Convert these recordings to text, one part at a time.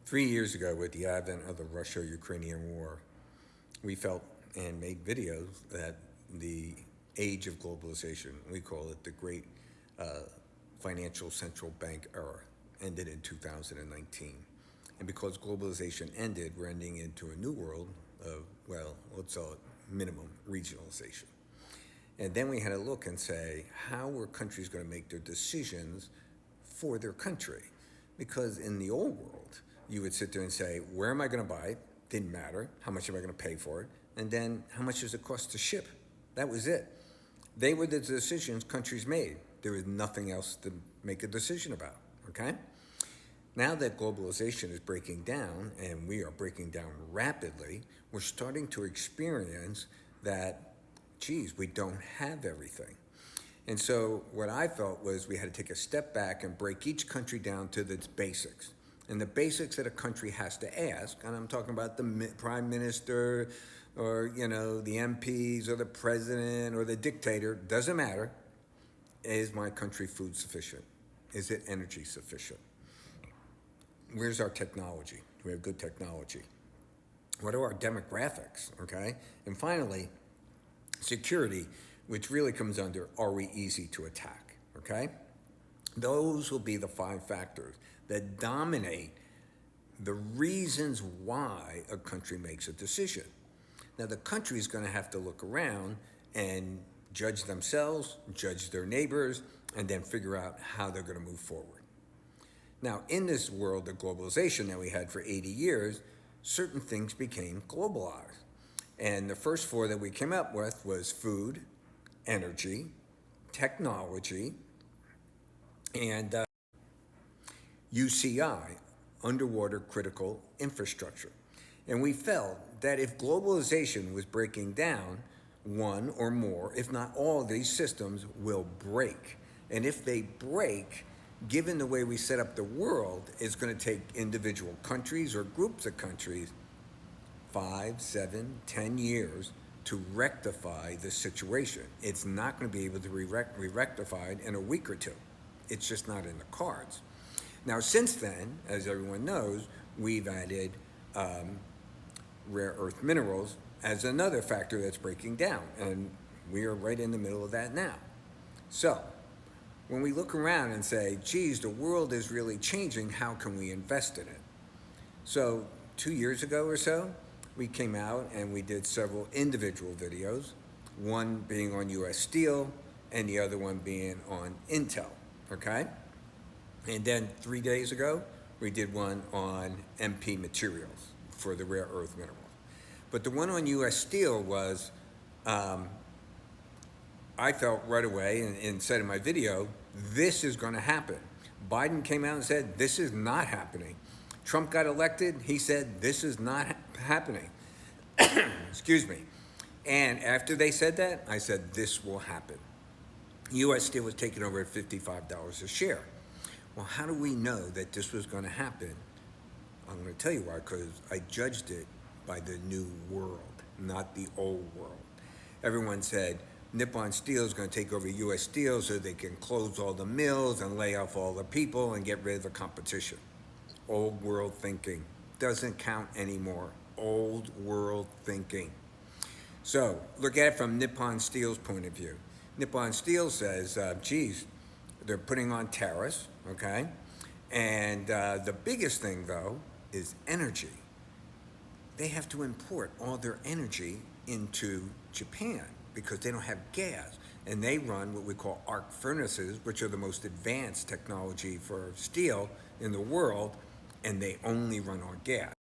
3 years ago, with the advent of the Russia-Ukrainian war, we felt and made videos that the age of globalization, we call it the great financial central bank era, ended in 2019. And because globalization ended, we're ending into a new world of, well, let's call it minimum regionalization. And then we had to look and say, how were countries going to make their decisions for their country? Because in the old world, you would sit there and say, where am I going to buy it? Didn't matter. How much am I going to pay for it? And then how much does it cost to ship? That was it. They were the decisions countries made. There was nothing else to make a decision about, okay? Now that globalization is breaking down, and we are breaking down rapidly, we're starting to experience that, geez, we don't have everything. And so what I felt was we had to take a step back and break each country down to its basics. And the basics that a country has to ask, and I'm talking about the prime minister or, the MPs or the president or the dictator, doesn't matter. Is my country food sufficient? Is it energy sufficient? Where's our technology? Do we have good technology? What are our demographics, okay? And finally, security, which really comes under, are we easy to attack, okay? Those will be the 5 factors that dominate the reasons why a country makes a decision. Now, the country is going to have to look around and judge themselves, judge their neighbors, and then figure out how they're going to move forward. Now, in this world of globalization that we had for 80 years, certain things became globalized. And the first 4 that we came up with was food, energy, technology, and UCI, underwater critical infrastructure. And we felt that if globalization was breaking down, one or more, if not all of these systems will break. And if they break, given the way we set up the world, it's going to take individual countries or groups of countries 5, 7, 10 years to rectify the situation. It's not going to be able to be rectified in a week or 2. It's just not in the cards. Now, since then, as everyone knows, we've added rare earth minerals as another factor that's breaking down, and we are right in the middle of that now. So, when we look around and say, geez, the world is really changing, how can we invest in it? So 2 years ago or so, we came out and we did several individual videos, one being on US Steel and the other one being on Intel, okay? And then 3 days ago, we did one on MP Materials for the rare earth minerals. But the one on US Steel was, I felt right away and said in my video, this is going to happen. Biden came out and said, this is not happening. Trump got elected, he said, this is not happening. Excuse me. And after they said that, I said, this will happen. US Steel was taken over at $55 a share. Well, how do we know that this was going to happen? I'm going to tell you why, because I judged it by the new world, not the old world. Everyone said, Nippon Steel is going to take over US Steel so they can close all the mills and lay off all the people and get rid of the competition. Old world thinking doesn't count anymore. Old world thinking. So look at it from Nippon Steel's point of view. Nippon Steel says, geez, they're putting on tariffs, okay? And the biggest thing, though, is energy. They have to import all their energy into Japan because they don't have gas. And they run what we call arc furnaces, which are the most advanced technology for steel in the world, and they only run on gas.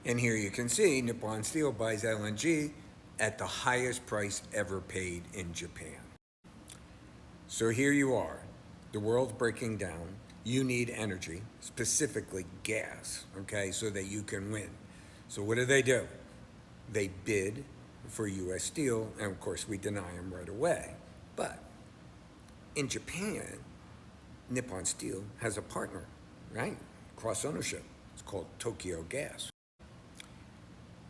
And here you can see Nippon Steel buys LNG at the highest price ever paid in Japan. So here you are. The world's breaking down. You need energy, specifically gas, okay, so that you can win. So what do? They bid for US Steel, and of course we deny them right away. But in Japan, Nippon Steel has a partner, right? Cross ownership. It's called Tokyo Gas.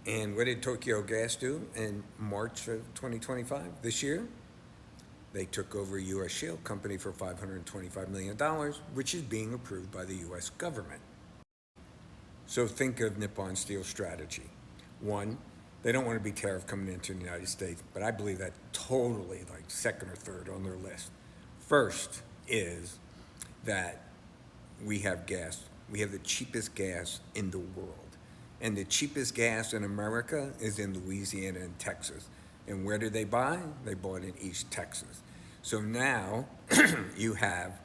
And what did Tokyo Gas do in March of 2025, this year? They took over US Shale Company for $525 million, which is being approved by the US government. So think of Nippon Steel's strategy. One, they don't want to be tariff coming into the United States, but I believe that totally like second or third on their list. First is that we have gas. We have the cheapest gas in the world. And the cheapest gas in America is in Louisiana and Texas. And where did they buy? They bought in East Texas. So now you have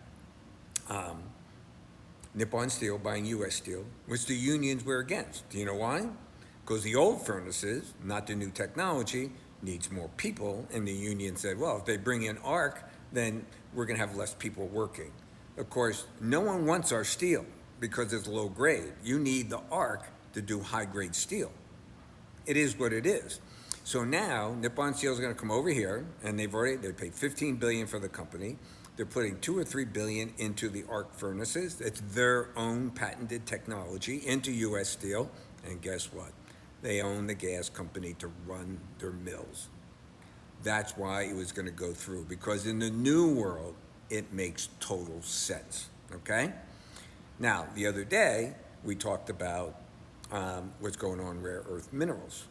Nippon Steel buying U.S. Steel, which the unions were against. Do you know why? Because the old furnaces, not the new technology, needs more people. And the union said, well, if they bring in ARC, then we're going to have less people working. Of course, no one wants our steel because it's low grade. You need the ARC to do high grade steel. It is what it is. So now Nippon Steel is going to come over here, and they paid $15 billion for the company. They're putting $2 or $3 billion into the arc furnaces. It's their own patented technology into U.S. Steel. And guess what? They own the gas company to run their mills. That's why it was going to go through, because in the new world, it makes total sense. Okay? Now, the other day, we talked about what's going on in rare earth minerals.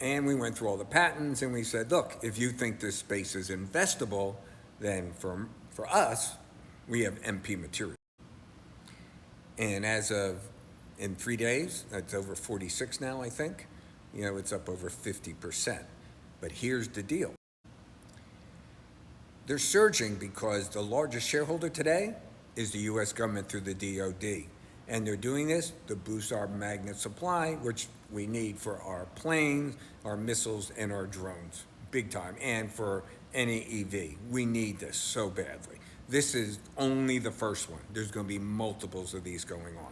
And we went through all the patents, and we said, look, if you think this space is investable, then for us, we have MP material. And as of in 3 days, that's over 46 now, I think. It's up over 50%. But here's the deal. They're surging because the largest shareholder today is the U.S. government through the DOD. And they're doing this to boost our magnet supply, which we need for our planes, our missiles, and our drones, big time. And for any EV, we need this so badly. This is only the first one. There's going to be multiples of these going on.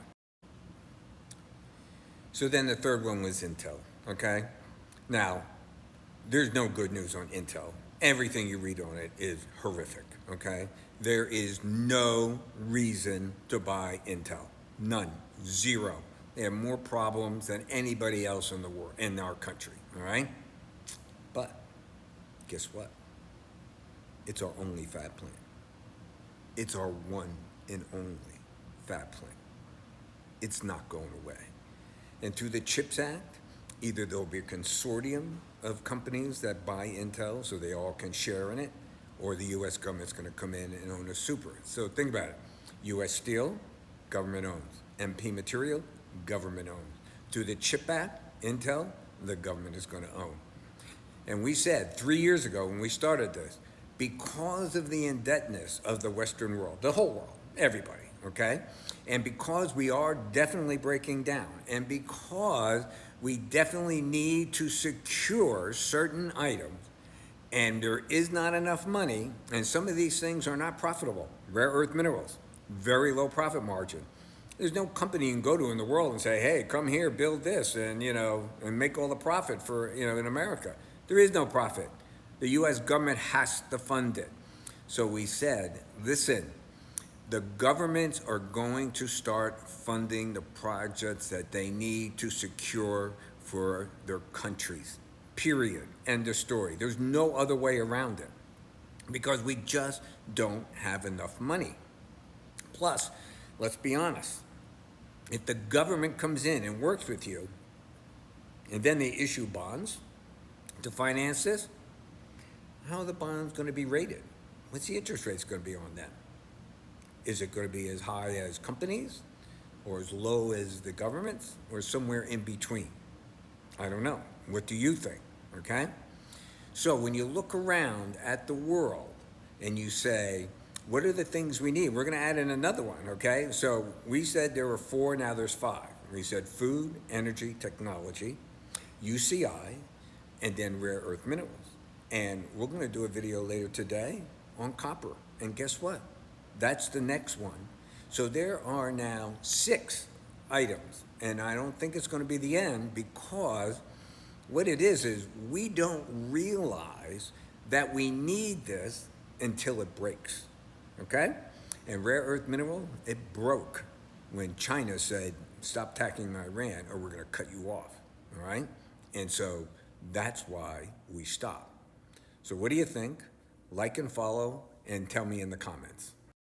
So then the third one was Intel, okay? Now, there's no good news on Intel. Everything you read on it is horrific, okay? There is no reason to buy Intel. None. Zero. They have more problems than anybody else in the world, in our country, all right? But guess what? It's our only fab plant. It's our one and only fab plant. It's not going away. And through the CHIPS Act, either there'll be a consortium of companies that buy Intel so they all can share in it, or the U.S. government's going to come in and own a super. So think about it. U.S. Steel, government owns. MP Material, government owns. Through the CHIP Act, Intel, the government is going to own. And we said 3 years ago when we started this, because of the indebtedness of the Western world, the whole world, everybody, okay? And because we are definitely breaking down, and because we definitely need to secure certain items, and there is not enough money, and some of these things are not profitable. Rare earth minerals, very low profit margin. There's no company you can go to in the world and say, hey, come here, build this, and and make all the profit for, in America. There is no profit. The U.S. government has to fund it. So we said, listen, the governments are going to start funding the projects that they need to secure for their countries, period. End of story. There's no other way around it because we just don't have enough money. Plus, let's be honest, if the government comes in and works with you and then they issue bonds to finance this, how are the bonds going to be rated? What's the interest rates going to be on them? Is it going to be as high as companies or as low as the governments or somewhere in between? I don't know. What do you think? Okay? So when you look around at the world and you say, what are the things we need? We're going to add in another one, okay? So we said there were 4, now there's 5. We said food, energy, technology, UCI, and then rare earth minerals. And we're going to do a video later today on copper. And guess what? That's the next one. So there are now 6 items. And I don't think it's going to be the end because what it is we don't realize that we need this until it breaks. Okay? And rare earth mineral, it broke when China said, stop attacking Iran or we're going to cut you off. All right? And so that's why we stopped. So what do you think? Like and follow and tell me in the comments.